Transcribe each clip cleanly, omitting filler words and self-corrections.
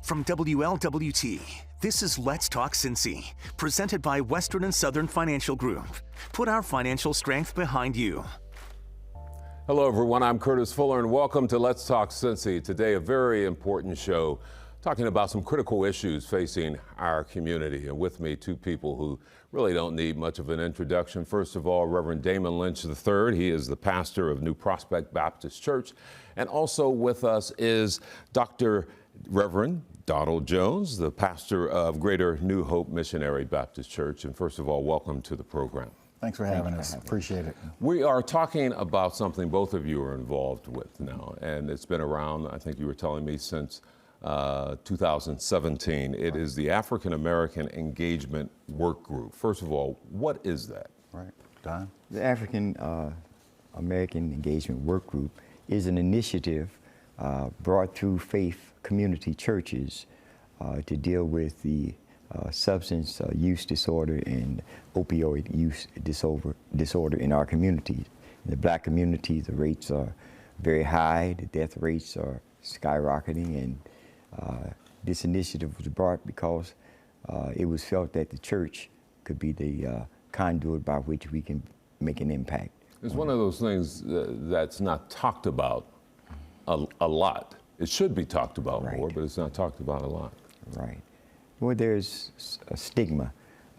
From WLWT, this is Let's Talk Cincy, presented by Western and Southern Financial Group. Put our financial strength behind you. Hello, everyone. I'm Curtis Fuller, and welcome to Let's Talk Cincy. Today, a very important show talking about some critical issues facing our community. And with me, two people who really don't need much of an introduction. First of all, Reverend Damon Lynch III. He is the pastor of New Prospect Baptist Church. And also with us is Dr. Reverend Donald Jones, the pastor of Greater New Hope Missionary Baptist Church. And first of all, welcome to the program. Thanks for having us. Appreciate it. We are talking about something both of you are involved with now, and it's been around, I think you were telling me, since 2017. It is the African American Engagement Work Group. First of all, what is that? Right. Don? The African American Engagement Work Group is an initiative brought through faith community churches to deal with the substance use disorder and opioid use disorder in our community. In the Black community, the rates are very high, the death rates are skyrocketing, and this initiative was brought because it was felt that the church could be the conduit by which we can make an impact. It's one of those things that's not talked about a lot. It should be talked about more, but it's not talked about a lot. Right. Well, there's a stigma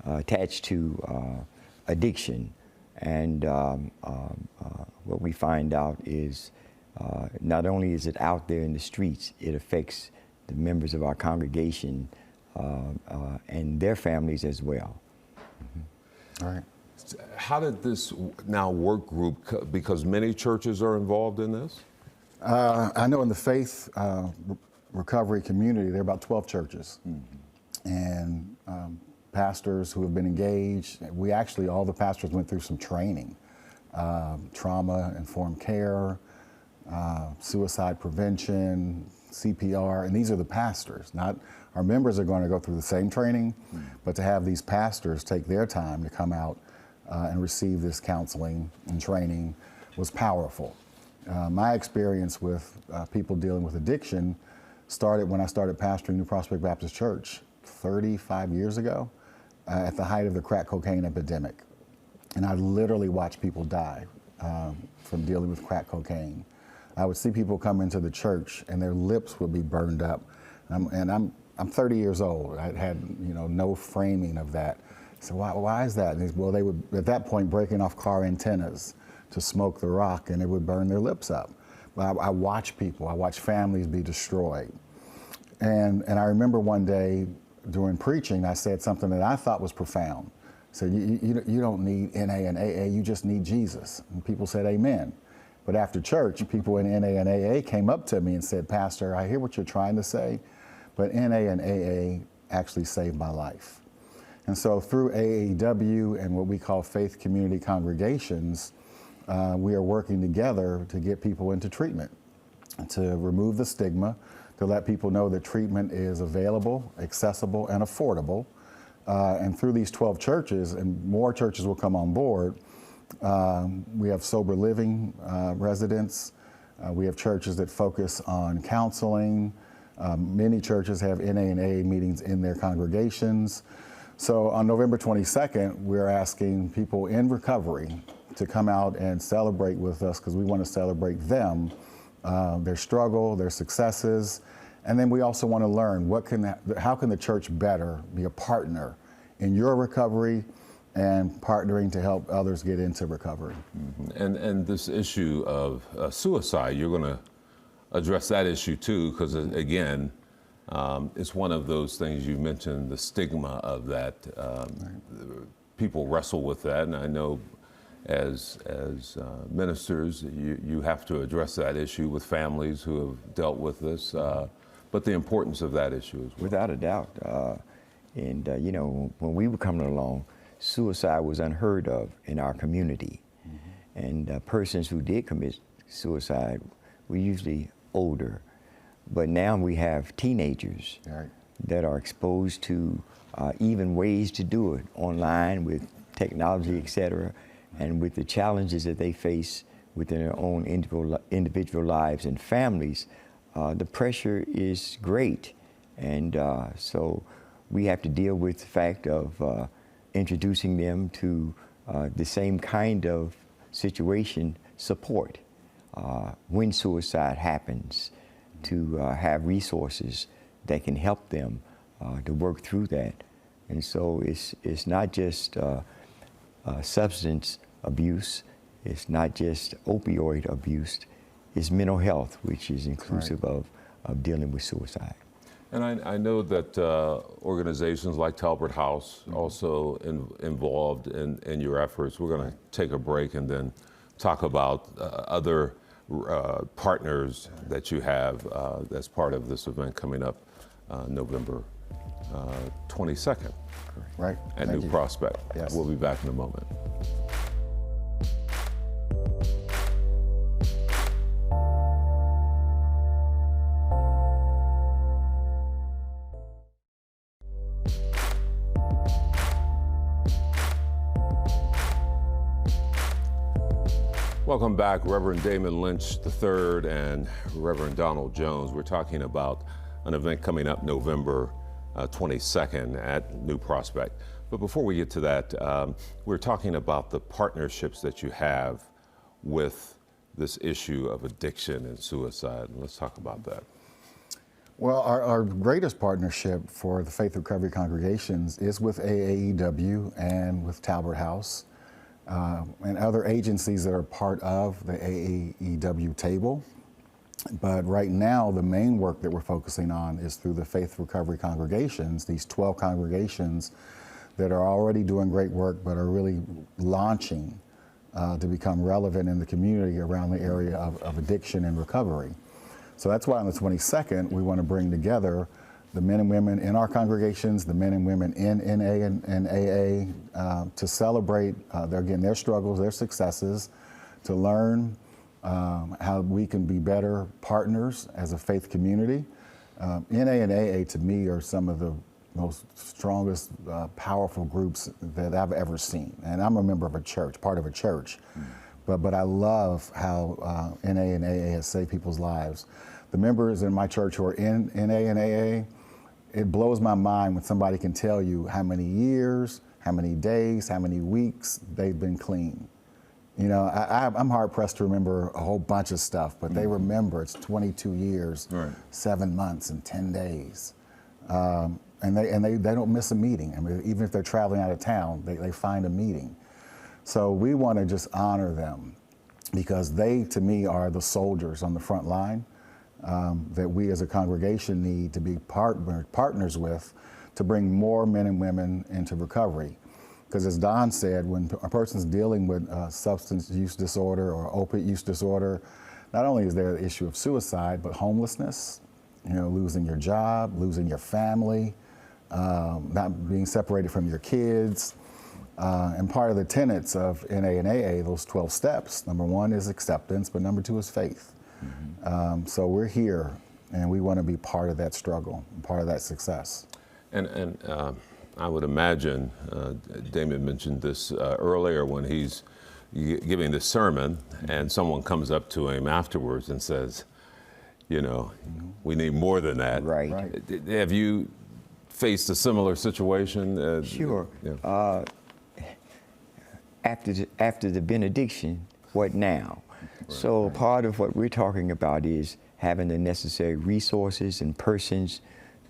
attached to addiction, and what we find out is not only is it out there in the streets, it affects the members of our congregation and their families as well. Mm-hmm. All right. How did this now work group, because many churches are involved in this? I know in the faith recovery community, there are about 12 churches. Mm-hmm. And pastors who have been engaged. We actually, all the pastors went through some training, trauma-informed care, suicide prevention, CPR, and these are the pastors. Not our members are going to go through the same training, but to have these pastors take their time to come out and receive this counseling and training was powerful. My experience with people dealing with addiction started when I started pastoring New Prospect Baptist Church 35 years ago at the height of the crack cocaine epidemic. And I literally watched people die from dealing with crack cocaine. I would see people come into the church and their lips would be burned up. And I'm 30 years old. I had no framing of that. So why is that? And well, they would at that point breaking off car antennas to smoke the rock, and it would burn their lips up. But I watched people. I watched families be destroyed. And I remember one day during preaching, I said something that I thought was profound. I said, you don't need NA and AA, you just need Jesus. And people said, amen. But after church, people in NA and AA came up to me and said, Pastor, I hear what you're trying to say, but NA and AA actually saved my life. And so through AAW and what we call faith community congregations, we are working together to get people into treatment, to remove the stigma, to let people know that treatment is available, accessible, and affordable. And through these 12 churches, and more churches will come on board, we have sober living residents. We have churches that focus on counseling. Many churches have NA and AA meetings in their congregations. So on November 22nd, we're asking people in recovery to come out and celebrate with us, because we want to celebrate them, their struggle, their successes. And then we also want to learn how can the church better be a partner in your recovery and partnering to help others get into recovery. Mm-hmm. And this issue of suicide, you're going to address that issue too, because again, it's one of those things you mentioned, the stigma of that. People wrestle with that, and I know as ministers, you have to address that issue with families who have dealt with this, but the importance of that issue as well. Without a doubt. When we were coming along, suicide was unheard of in our community. Mm-hmm. And persons who did commit suicide were usually older. But now we have teenagers that are exposed to even ways to do it online with technology, et cetera, and with the challenges that they face within their own individual lives and families. The pressure is great, And so we have to deal with the fact of introducing them to the same kind of situation support when suicide happens, to have resources that can help them to work through that. And so it's not just substance abuse, it's not just opioid abuse, it's mental health, which is inclusive of dealing with suicide. And I know that organizations like Talbert House also involved in your efforts. We're going to take a break and then talk about other partners that you have as part of this event coming up November 22nd. Right. At Thank New you. Prospect. Yes. We'll be back in a moment. Welcome back, Reverend Damon Lynch III and Reverend Donald Jones. We're talking about an event coming up November 22nd at New Prospect. But before we get to that, we're talking about the partnerships that you have with this issue of addiction and suicide. Let's talk about that. Well, our greatest partnership for the Faith Recovery congregations is with AAEW and with Talbert House. And other agencies that are part of the AAEW table. But right now, the main work that we're focusing on is through the Faith Recovery congregations, these 12 congregations that are already doing great work but are really launching to become relevant in the community around the area of addiction and recovery. So that's why on the 22nd, we want to bring together the men and women in our congregations, the men and women in NA and AA, to celebrate, their struggles, their successes, to learn how we can be better partners as a faith community. NA and AA, to me, are some of the most strongest, powerful groups that I've ever seen. And I'm a member of a church, part of a church. But I love how NA and AA has saved people's lives. The members in my church who are in NA and AA, it blows my mind when somebody can tell you how many years, how many days, how many weeks they've been clean. You know, I'm hard pressed to remember a whole bunch of stuff, but they remember it's 22 years, 7 months, and 10 days. And they don't miss a meeting. I mean, even if they're traveling out of town, they find a meeting. So we want to just honor them because they, to me, are the soldiers on the front line. That we as a congregation need to be partners with to bring more men and women into recovery. Because as Don said, when a person's dealing with substance use disorder or opiate use disorder, not only is there the issue of suicide, but homelessness, you know, losing your job, losing your family, not being separated from your kids. And part of the tenets of NA and AA, those 12 steps, number one is acceptance, but number two is faith. So we're here, and we want to be part of that struggle, part of that success. And I would imagine, Damon mentioned this earlier when he's giving the sermon, and someone comes up to him afterwards and says, you know, we need more than that. Right. Have you faced a similar situation? Sure. Yeah. After the benediction, what now? So part of what we're talking about is having the necessary resources and persons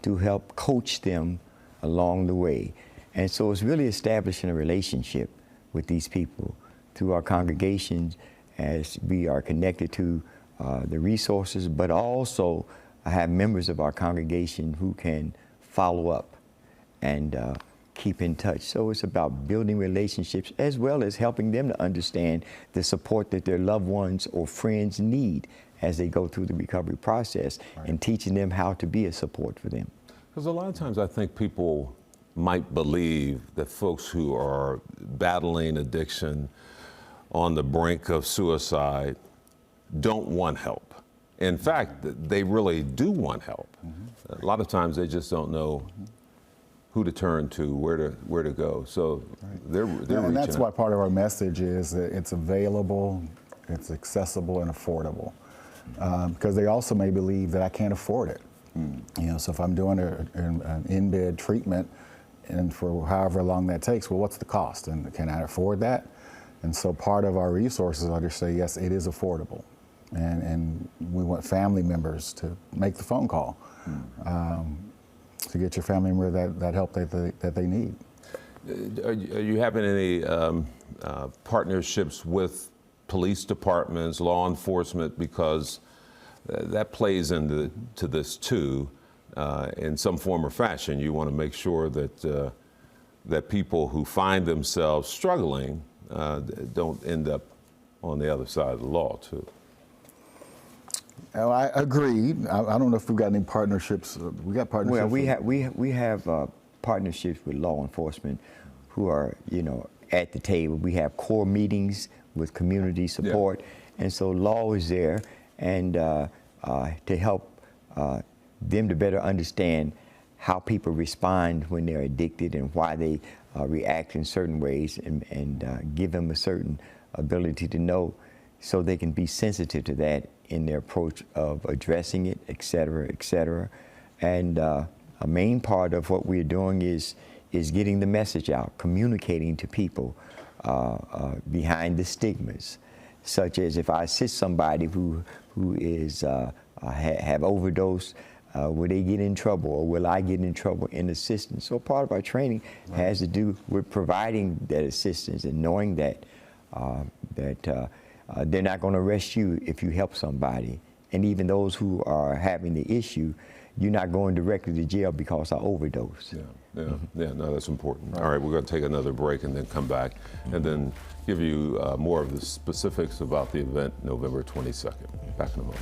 to help coach them along the way. And so it's really establishing a relationship with these people through our congregations as we are connected to the resources, but also have members of our congregation who can follow up and keep in touch. So it's about building relationships as well as helping them to understand the support that their loved ones or friends need as they go through the recovery process, and teaching them how to be a support for them. Because a lot of times I think people might believe that folks who are battling addiction on the brink of suicide don't want help. In fact, they really do want help. A lot of times they just don't know who to turn to, where to go. So they're reaching And that's out. why part of our message is that it's available, it's accessible and affordable. Because they also may believe that I can't afford it. So if I'm doing an in-bed treatment and for however long that takes, well, what's the cost? And can I afford that? And so part of our resources are to say, yes, it is affordable. And we want family members to make the phone call to get your family member that help that they need. Are you having any partnerships with police departments, law enforcement, because that plays into this too, in some form or fashion? You want to make sure that that people who find themselves struggling don't end up on the other side of the law too. Oh, I agreed. I don't know if we've got any partnerships. We got partnerships. Well, we have partnerships with law enforcement who are, at the table. We have core meetings with community support, and so law is there, and to help them to better understand how people respond when they're addicted and why they react in certain ways, and give them a certain ability to know, so they can be sensitive to that in their approach of addressing it, et cetera, et cetera. And a main part of what we're doing is getting the message out, communicating to people behind the stigmas, such as if I assist somebody who is have overdose, will they get in trouble, or will I get in trouble in assistance? So part of our training has to do with providing that assistance and knowing that they're not going to arrest you if you help somebody. And even those who are having the issue, you're not going directly to jail because I overdosed. No, that's important. All right, we're going to take another break and then come back and then give you more of the specifics about the event November 22nd. Back in a moment.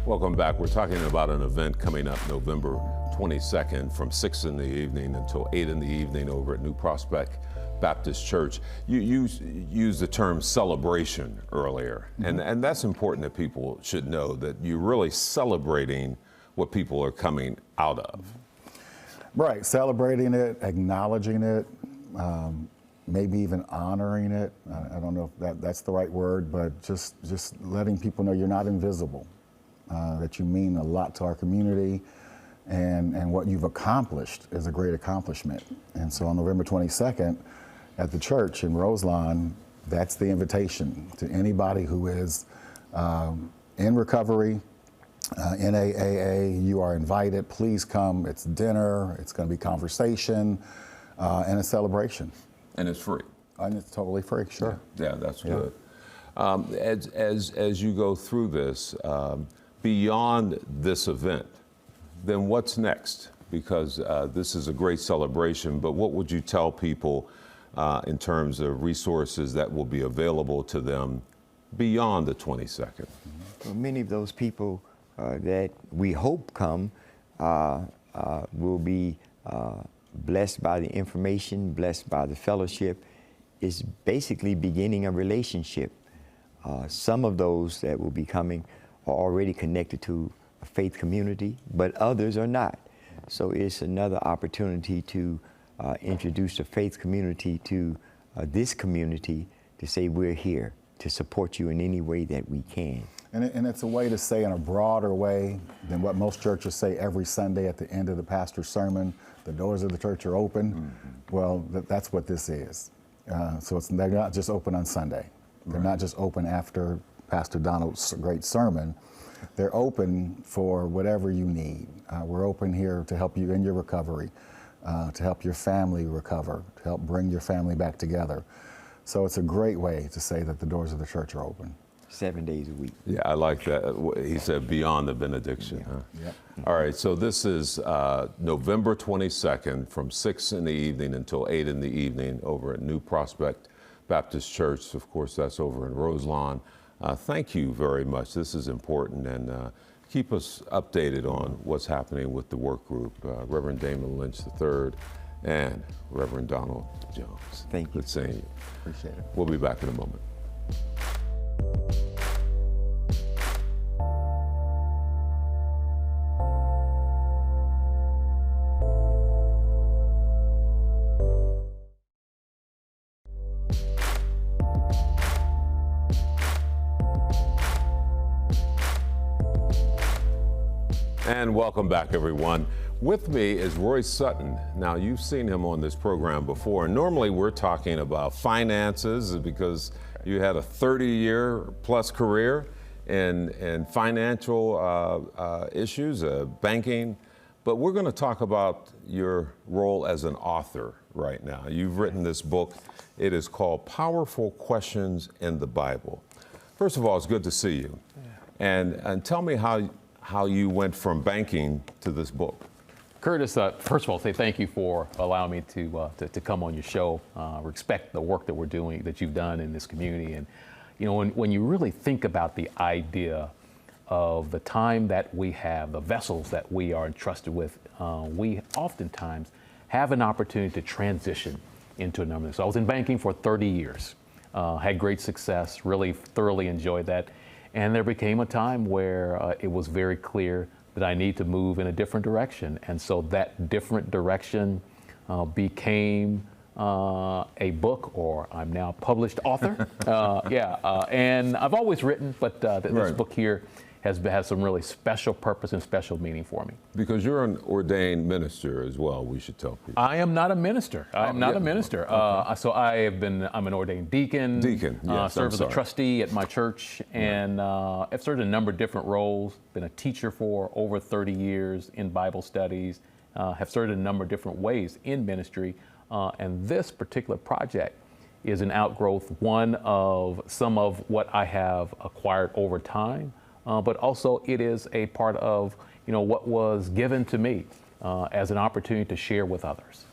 Welcome back. We're talking about an event coming up November 22nd from 6 in the evening until 8 in the evening over at New Prospect Baptist Church. You used the term celebration earlier, and that's important that people should know that you're really celebrating what people are coming out of. Right, celebrating it, acknowledging it, maybe even honoring it. I don't know if that's the right word, but just letting people know you're not invisible. That you mean a lot to our community, and what you've accomplished is a great accomplishment. And so on November 22nd at the church in Roselawn, that's the invitation to anybody who is in recovery, in AAA. You are invited. Please come. It's dinner. It's going to be conversation and a celebration. And it's free. And it's totally free, sure. Yeah, that's good. As you go through this, beyond this event, then what's next? Because this is a great celebration, but what would you tell people in terms of resources that will be available to them beyond the 22nd? Well, many of those people that we hope come will be blessed by the information, blessed by the fellowship. It's basically beginning a relationship. Some of those that will be coming are already connected to a faith community, but others are not. So it's another opportunity to introduce the faith community to this community, to say we're here to support you in any way that we can. And it's a way to say in a broader way than what most churches say every Sunday at the end of the pastor's sermon, the doors of the church are open. Well, that's what this is. So they're not just open on Sunday. They're not just open after Pastor Donald's great sermon. They're open for whatever you need. We're open here to help you in your recovery, to help your family recover, to help bring your family back together. So it's a great way to say that the doors of the church are open. 7 days a week. Yeah, I like that. He said beyond the benediction. All right, so this is November 22nd from 6 in the evening until 8 in the evening over at New Prospect Baptist Church. Of course, that's over in Roselawn. Thank you very much. This is important, and keep us updated on what's happening with the work group. Reverend Damon Lynch III and Reverend Donald Jones. Thank you. Good seeing you. Appreciate it. We'll be back in a moment. And welcome back, everyone. With me is Roy Sutton. Now, you've seen him on this program before, and normally we're talking about finances because you had a 30-year plus career in financial issues, banking, but we're going to talk about your role as an author right now. You've written this book. It is called Powerful Questions in the Bible. First of all, it's good to see you. And tell me how you went from banking to this book. Curtis, first of all, say thank you for allowing me to come on your show. Respect the work that we're doing, that you've done in this community. And, you know, when you really think about the idea of the time that we have, the vessels that we are entrusted with, we oftentimes have an opportunity to transition into a number. So I was in banking for 30 years, had great success, really thoroughly enjoyed that. And there became a time where it was very clear that I need to move in a different direction. And so that different direction became a book, or I'm now a published author. And I've always written, but this book here has some really special purpose and special meaning for me. Because you're an ordained minister as well, we should tell people. I am not a minister. I'm not a minister. So I'm an ordained deacon. Yes, serve as a trustee at my church, and I've served in a number of different roles. Been a teacher for over 30 years in Bible studies. Have served in a number of different ways in ministry. And this particular project is an outgrowth, one of some of what I have acquired over time. But also it is a part of, you know, what was given to me as an opportunity to share with others.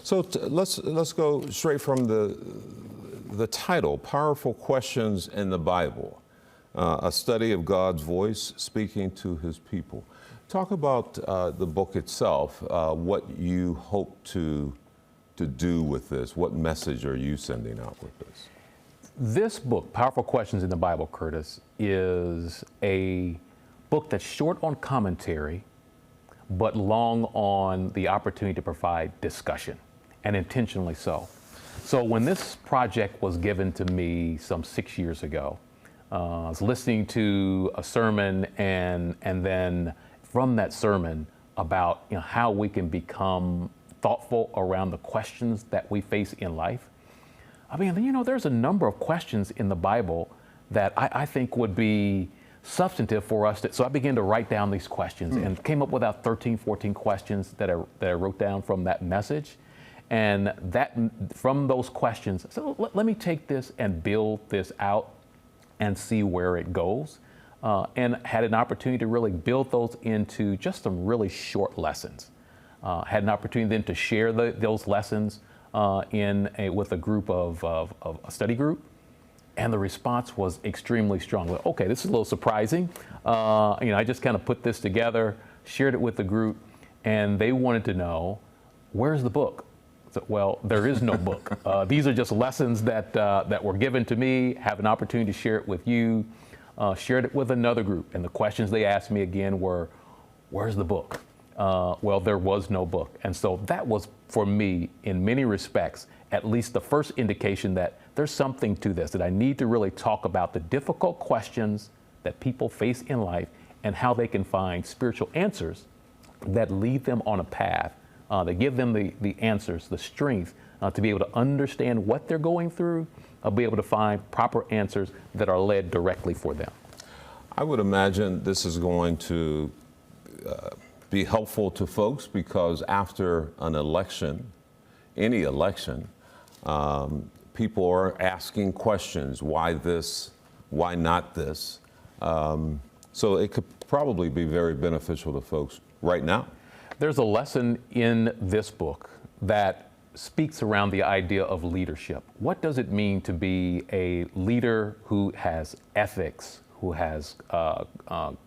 So let's go straight from the title, Powerful Questions in the Bible, a study of God's voice speaking to his people. Talk about the book itself, what you hope to do with this. What message are you sending out with this? This book, Powerful Questions in the Bible, Curtis, is a book that's short on commentary, but long on the opportunity to provide discussion, and intentionally so. So when this project was given to me some 6 years ago, I was listening to a sermon, and then from that sermon about, you know, how we can become thoughtful around the questions that we face in life. I mean, you know, there's a number of questions in the Bible that I think would be substantive for us. So I began to write down these questions and came up with about 13, 14 questions that I wrote down from that message. And from those questions, so let me take this and build this out and see where it goes. And had an opportunity to really build those into just some really short lessons. Had an opportunity then to share those lessons with a group of a study group, and the response was extremely strong. Well, okay, this is a little surprising. You know, I just kind of put this together, shared it with the group, and they wanted to know, where's the book? So, well, there is no book. These are just lessons that were given to me. Have an opportunity to share it with you. Shared it with another group, and the questions they asked me again were, where's the book? Well, there was no book. And so that was, for me, in many respects, at least the first indication that there's something to this, that I need to really talk about the difficult questions that people face in life and how they can find spiritual answers that lead them on a path, that give them the answers, the strength to be able to understand what they're going through, be able to find proper answers that are led directly for them. I would imagine this is going to be helpful to folks because after an election, any election, people are asking questions. Why this? Why not this? So it could probably be very beneficial to folks right now. There's a lesson in this book that speaks around the idea of leadership. What does it mean to be a leader who has ethics, who has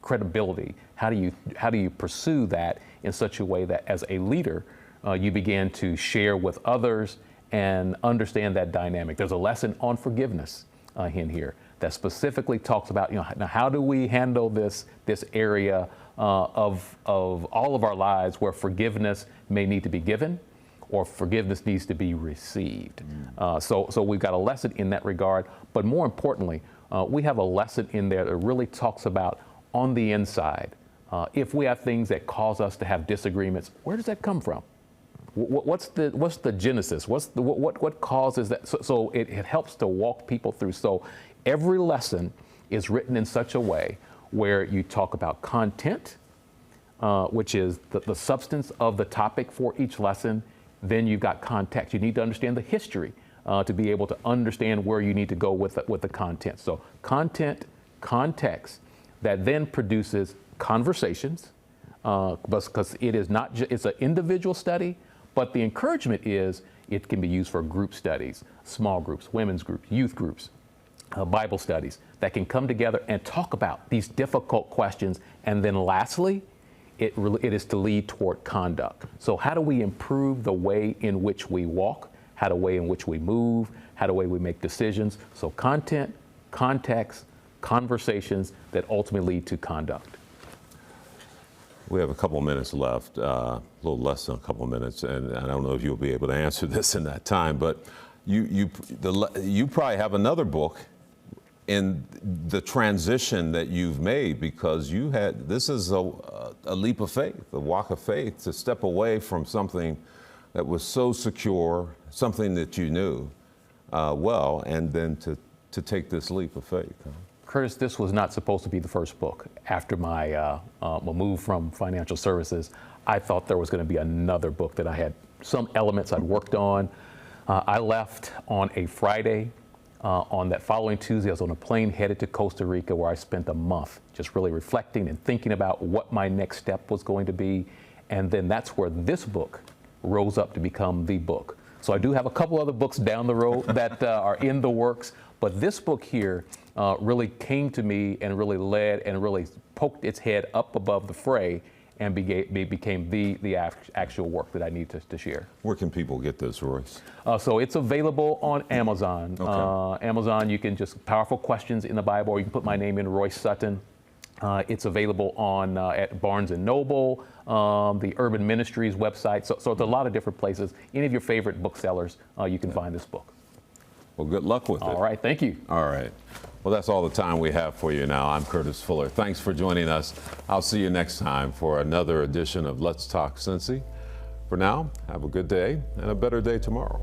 credibility? How do you pursue that in such a way that as a leader, you begin to share with others and understand that dynamic? There's a lesson on forgiveness in here that specifically talks about, you know, now how do we handle this area of all of our lives where forgiveness may need to be given or forgiveness needs to be received. So we've got a lesson in that regard, but more importantly, we have a lesson in there that really talks about on the inside, If we have things that cause us to have disagreements, where does that come from? What's the genesis? What causes that? So it helps to walk people through. So every lesson is written in such a way where you talk about content, which is the substance of the topic for each lesson. Then you've got context. You need to understand the history to be able to understand where you need to go with the content. So content, context, that then produces conversations, because it is not it's an individual study, but the encouragement is it can be used for group studies, small groups, women's groups, youth groups, Bible studies that can come together and talk about these difficult questions. And then lastly, it is to lead toward conduct. So how do we improve the way in which we walk, how the way in which we move, how the way we make decisions? So content, context, conversations that ultimately lead to conduct. We have a couple minutes left, a little less than a couple minutes, and I don't know if you'll be able to answer this in that time, but you probably have another book in the transition that you've made, because this is a leap of faith, a walk of faith, to step away from something that was so secure, something that you knew well, and then to take this leap of faith. Curtis, this was not supposed to be the first book. After my move from financial services, I thought there was going to be another book that I had some elements I'd worked on. I left on a Friday. On that following Tuesday, I was on a plane headed to Costa Rica, where I spent a month just really reflecting and thinking about what my next step was going to be. And then that's where this book rose up to become the book. So I do have a couple other books down the road that are in the works, but this book here really came to me and really led and really poked its head up above the fray and became the actual work that I need to share. Where can people get this, Royce? So it's available on Amazon. Okay. Amazon, you can just Powerful Questions in the Bible, or you can put my name in, Royce Sutton. It's available on at Barnes & Noble, the Urban Ministries website. So it's a lot of different places. Any of your favorite booksellers, you can find this book. Well, good luck with it. All right, thank you. All right. Well, that's all the time we have for you now. I'm Curtis Fuller. Thanks for joining us. I'll see you next time for another edition of Let's Talk Cincy. For now, have a good day and a better day tomorrow.